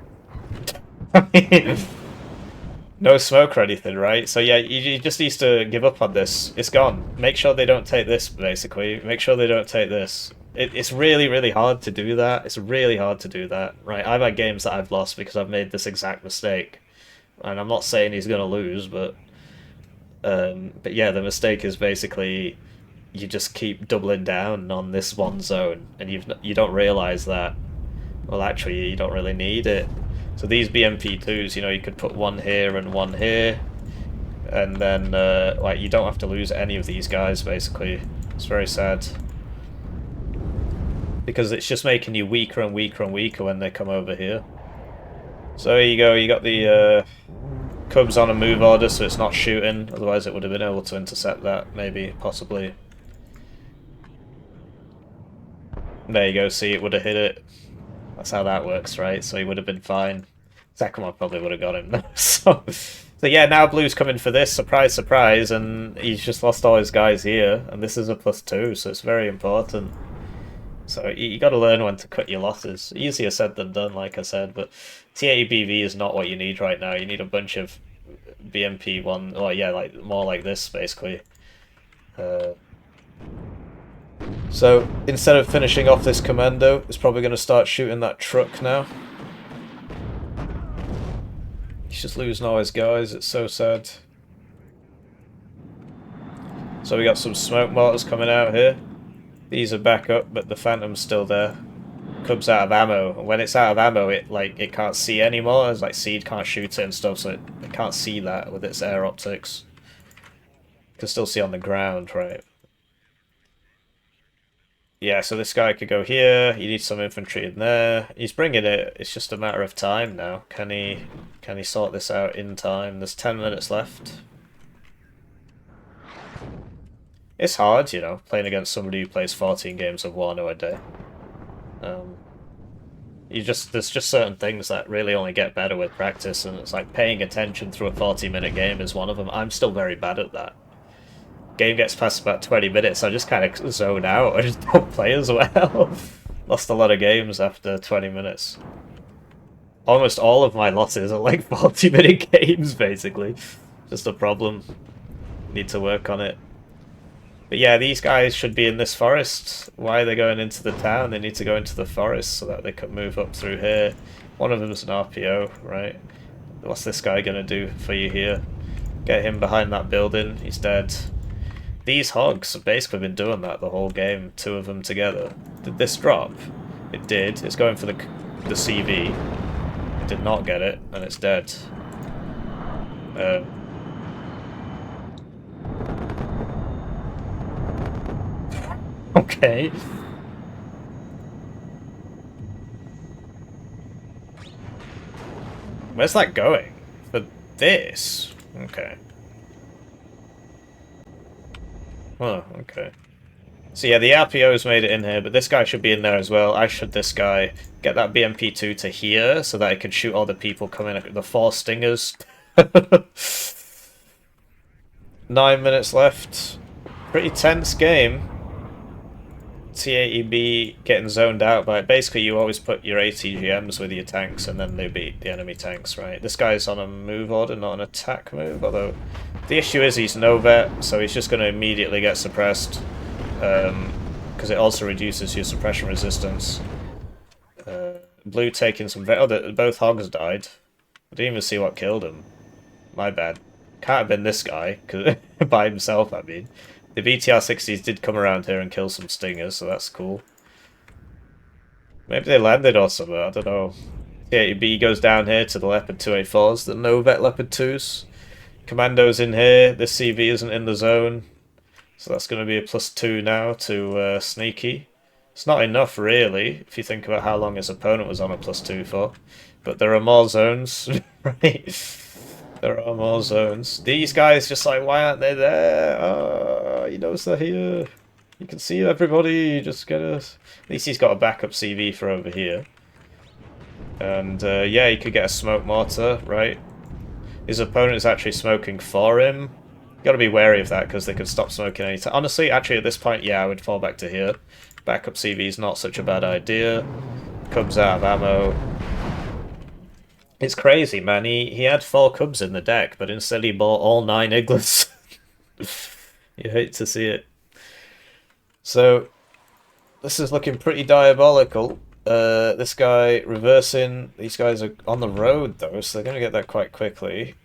No smoke or anything, right? So yeah, you just need to give up on this. It's gone. Make sure they don't take this, basically. Make sure they don't take this. It's really, really hard to do that. It's really hard to do that, right? I've had games that I've lost because I've made this exact mistake. And I'm not saying he's going to lose, but yeah, the mistake is basically you just keep doubling down on this one zone, and you don't realize that, well, actually, you don't really need it. So these BMP2s, you know, you could put one here and one here, and then, like, you don't have to lose any of these guys, basically. It's very sad. Because it's just making you weaker and weaker and weaker when they come over here. So there you go, you got the, Cubs on a move order, so it's not shooting, otherwise it would have been able to intercept that, maybe, possibly. There you go, see, it would have hit it. That's how that works, right? So he would have been fine. Second one probably would have got him. So yeah, now Blue's coming for this, surprise, surprise, and he's just lost all his guys here, and this is a +2, so it's very important. So you got to learn when to cut your losses. Easier said than done, like I said, but T80BV is not what you need right now. You need a bunch of BMP1, or yeah, like more like this, basically. So instead of finishing off this commando, it's probably going to start shooting that truck now. He's just losing all his guys, it's so sad. So we got some smoke mortars coming out here. These are back up, but the Phantom's still there. Cub's out of ammo, and when it's out of ammo, it can't see anymore. It's like Seed can't shoot it and stuff, so it can't see that with its air optics. You can still see on the ground, right? Yeah, so this guy could go here. He needs some infantry in there. He's bringing it. It's just a matter of time now. Can he sort this out in time? There's 10 minutes left. It's hard, you know, playing against somebody who plays 14 games of Warno a day. There's just certain things that really only get better with practice, and it's like paying attention through a 40-minute game is one of them. I'm still very bad at that. Game gets past about 20 minutes, I just kind of zone out. I just don't play as well. Lost a lot of games after 20 minutes. Almost all of my losses are like 40-minute games, basically. Just a problem. Need to work on it. But yeah, these guys should be in this forest. Why are they going into the town? They need to go into the forest so that they can move up through here. One of them's an RPO, right? What's this guy gonna do for you here? Get him behind that building. He's dead. These hogs have basically been doing that the whole game. Two of them together. Did this drop? It did. It's going for the CV. It did not get it, and it's dead. Okay. Where's that going? For this? Okay. Oh, okay. So yeah, the RPO's made it in here, but this guy should be in there as well. I should this guy get that BMP2 to here so that I can shoot all the people coming, the 4 stingers. 9 minutes left. Pretty tense game. T80B getting zoned out by it. Basically, you always put your ATGMs with your tanks and then they beat the enemy tanks, right? This guy's on a move order, not an attack move, although the issue is he's no vet, so he's just going to immediately get suppressed because it also reduces your suppression resistance. Blue taking some vet. Oh, both hogs died. I didn't even see what killed him. My bad. Can't have been this guy, cause by himself, I mean. The BTR-60s did come around here and kill some stingers, so that's cool. Maybe they landed or something, I don't know. T80B goes down here to the Leopard 2A4s, the no-vet Leopard 2s. Commando's in here, this CV isn't in the zone. So that's going to be a +2 now to Sneaky. It's not enough, really, if you think about how long his opponent was on a +2 for. But there are more zones, right? There are more zones. These guys just like, why aren't they there? He knows they're here. You can see everybody, just get us. At least he's got a backup CV for over here. And yeah, he could get a smoke mortar, right? His opponent is actually smoking for him. You gotta be wary of that because they could stop smoking anytime. Honestly, actually at this point, yeah, I would fall back to here. Backup CV is not such a bad idea. Cubs out of ammo. It's crazy, man. He had 4 Cubs in the deck, but instead he bought all 9 Iglas. You hate to see it. So, this is looking pretty diabolical. This guy reversing. These guys are on the road, though, so they're going to get there quite quickly.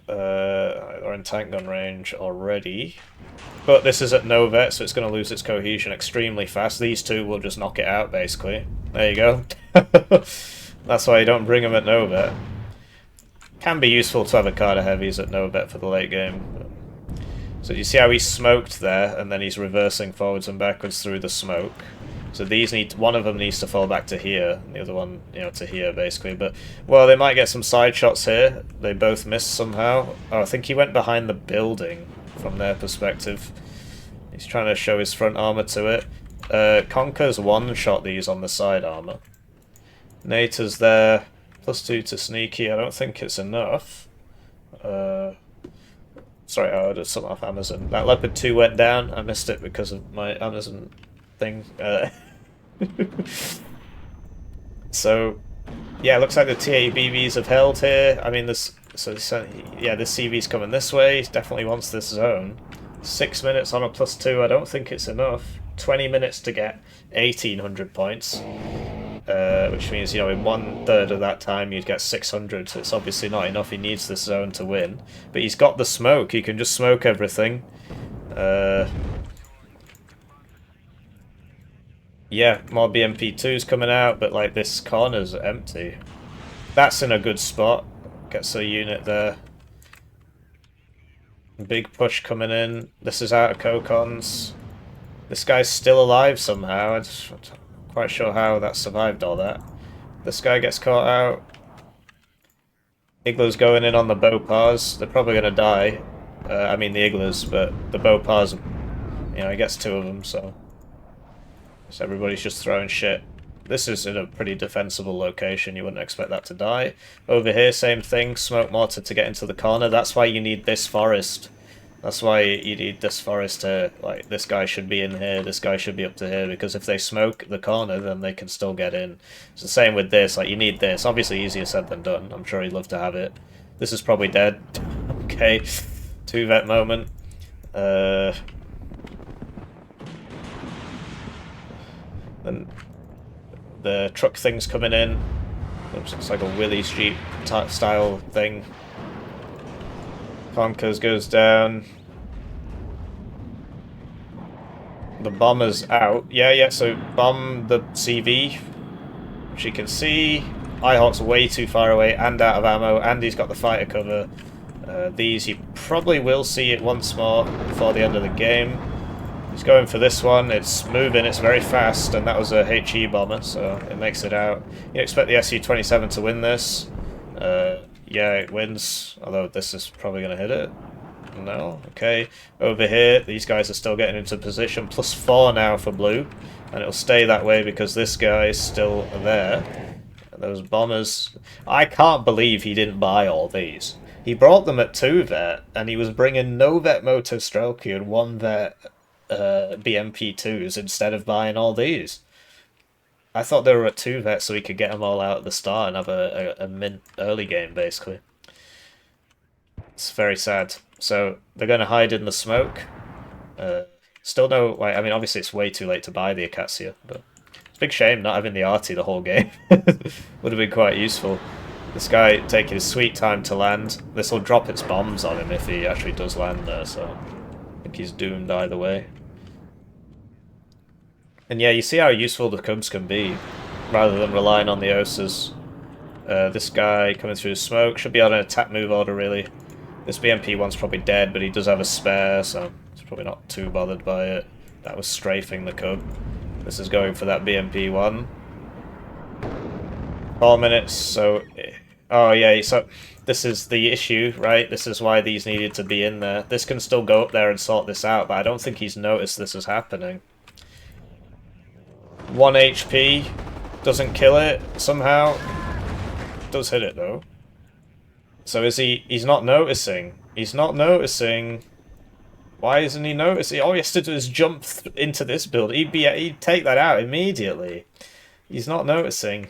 They're in tank gun range already. But this is at no vet, so it's going to lose its cohesion extremely fast. These two will just knock it out, basically. There you go. That's why you don't bring them at no vet. Can be useful to have a card of heavies at no vet for the late game. So you see how he's smoked there, and then he's reversing forwards and backwards through the smoke. So these one of them needs to fall back to here, and the other one, you know, to here basically. But well, they might get some side shots here. They both missed somehow. Oh, I think he went behind the building from their perspective. He's trying to show his front armor to it. Conker's one-shot these on the side armor. Nater's there. +2 to Sneaky. I don't think it's enough. Sorry, I ordered some off Amazon. That Leopard 2 went down. I missed it because of my Amazon thing. So, yeah, it looks like the T80BVs have held here. I mean, this CV's coming this way. He definitely wants this zone. 6 minutes on a +2. I don't think it's enough. 20 minutes to get 1,800 points. Which means, you know, in 1/3 of that time you'd get 600, so it's obviously not enough. He needs this zone to win. But he's got the smoke, he can just smoke everything. Yeah, more BMP2s coming out, but like this corner's empty. That's in a good spot. Gets a unit there. Big push coming in. This is out of Cocons. This guy's still alive somehow. I'm not quite sure how that survived all that. This guy gets caught out. Iglo's going in on the Bopars. They're probably going to die. I mean the Iglos, but the Bopars, you know, he gets 2 of them, so everybody's just throwing shit. This is in a pretty defensible location. You wouldn't expect that to die. Over here, same thing. Smoke mortar to get into the corner. That's why you need this forest. That's why you need this forest to, like, this guy should be in here, this guy should be up to here, because if they smoke the corner, then they can still get in. It's the same with this, like, you need this. Obviously easier said than done. I'm sure he'd love to have it. This is probably dead. Okay, 2-vet moment. Then the truck thing's coming in. Looks like a Willys Jeep style thing. Conkers goes down. The bomber's out. Yeah, so bomb the CV, which you can see. Ihawk's way too far away and out of ammo, and he's got the fighter cover. These, you probably will see it once more before the end of the game. He's going for this one. It's moving, it's very fast, and that was a HE bomber, so it makes it out. You expect the SU-27 to win this. Yeah, it wins, although this is probably going to hit it. No, okay. Over here, these guys are still getting into position. +4 now for blue, and it'll stay that way because this guy is still there. Those bombers... I can't believe he didn't buy all these. He brought them at 2-vet, and he was bringing no-vet Moto Strelky and 1-vet BMP2s instead of buying all these. I thought they were at 2-vet so we could get them all out at the start and have a mint early game, basically. It's very sad. So, they're going to hide in the smoke. Still no... Like, I mean, obviously it's way too late to buy the Acacia, but it's a big shame not having the arty the whole game. Would have been quite useful. This guy taking his sweet time to land. This will drop its bombs on him if he actually does land there, so I think he's doomed either way. And yeah, you see how useful the Cubs can be, rather than relying on the Osas. This guy coming through the smoke should be on an attack move order, really. This BMP one's probably dead, but he does have a spare, so he's probably not too bothered by it. That was strafing the Cub. This is going for that BMP one. 4 minutes, so... Oh yeah, so this is the issue, right? This is why these needed to be in there. This can still go up there and sort this out, but I don't think he's noticed this is happening. 1 HP, doesn't kill it, somehow. Does hit it, though. So is he... He's not noticing. He's not noticing. Why isn't he noticing? All he has to do is jump into this build. He'd take that out immediately. He's not noticing.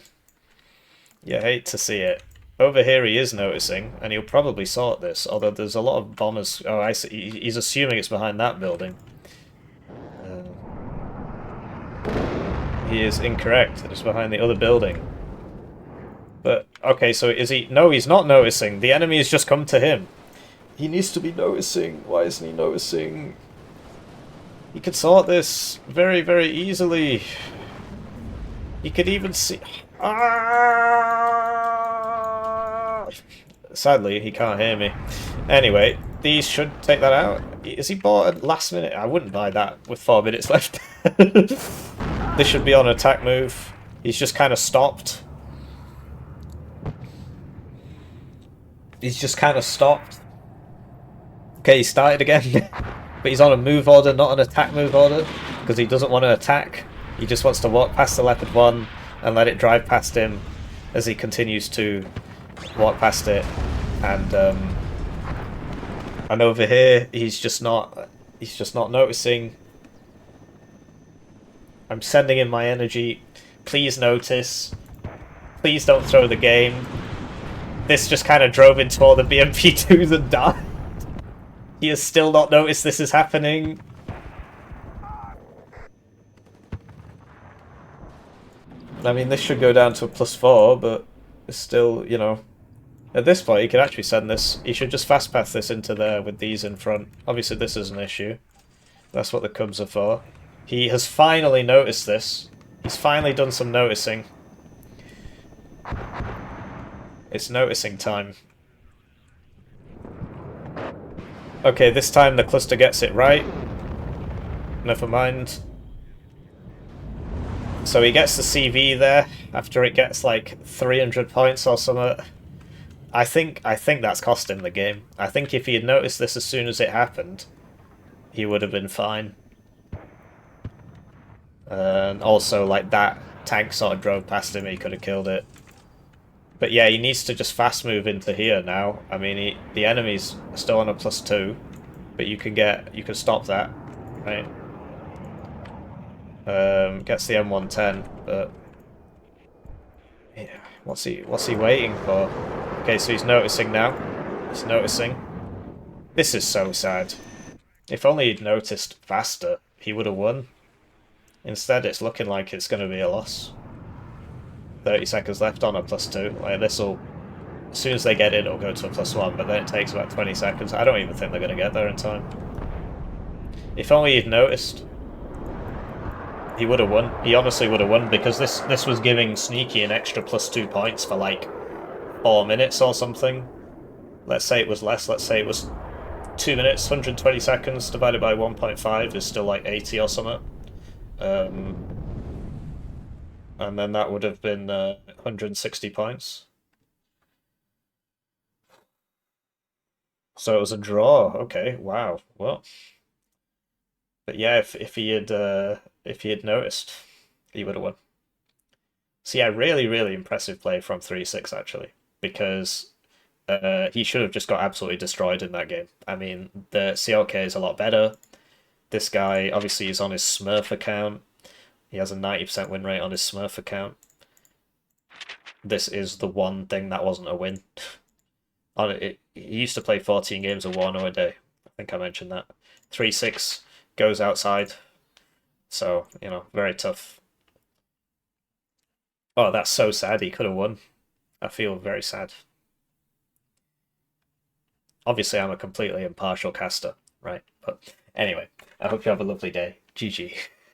Yeah, hate to see it. Over here he is noticing, and he'll probably sort this, although there's a lot of bombers... Oh, I see. He's assuming it's behind that building. He is incorrect. It's behind the other building. But, okay, so is he... No, he's not noticing. The enemy has just come to him. He needs to be noticing. Why isn't he noticing? He could sort this very, very easily. He could even see... Ah! Sadly, he can't hear me. Anyway, these should take that out. Is he bought at last minute? I wouldn't buy that with 4 minutes left. This should be on an attack move. He's just kind of stopped. He's just kind of stopped. Okay, he started again. But he's on a move order, not an attack move order. Because he doesn't want to attack. He just wants to walk past the Leopard 1 and let it drive past him as he continues to walk past it. And over here, he's just not noticing. I'm sending in my energy. Please notice. Please don't throw the game. This just kind of drove into all the BMP2s and died. He has still not noticed this is happening. I mean, this should go down to a +4, but it's still, you know... At this point, he can actually send this... He should just fast path this into there with these in front. Obviously, this is an issue. That's what the Cubs are for. He has finally noticed this. He's finally done some noticing. It's noticing time. Okay, this time the cluster gets it right. Never mind. So he gets the CV there after it gets like 300 points or something. I think that's cost him the game. I think if he had noticed this as soon as it happened, he would have been fine. And also, like, that tank sort of drove past him, he could have killed it. But yeah, he needs to just fast move into here now. I mean, the enemy's still on a +2, but you can stop that, right? Gets the M110, but yeah, what's he waiting for? Okay, so he's noticing now. He's noticing. This is so sad. If only he'd noticed faster, he would have won. Instead, it's looking like it's going to be a loss. 30 seconds left on a +2. Like, this'll... As soon as they get in, it'll go to a +1, but then it takes about 20 seconds. I don't even think they're going to get there in time. If only he'd noticed, he would have won. He honestly would have won, because this was giving Sneaky an extra +2 points for like 4 minutes or something. Let's say it was less. Let's say it was 2 minutes, 120 seconds divided by 1.5 is still like 80 or something. And then that would have been 160 points. So it was a draw. Okay, wow. Well, but yeah, if he had noticed, he would have won. So yeah, really impressive play from ThreeSix actually, because he should have just got absolutely destroyed in that game. I mean, the CLKA is a lot better. This guy obviously is on his Smurf account. He has a 90% win rate on his Smurf account. This is the one thing that wasn't a win. He used to play 14 games of Warno a day. I think I mentioned that. 3-6 goes outside. So, you know, very tough. Oh, that's so sad. He could have won. I feel very sad. Obviously, I'm a completely impartial caster, right? But anyway, I hope you have a lovely day. GG.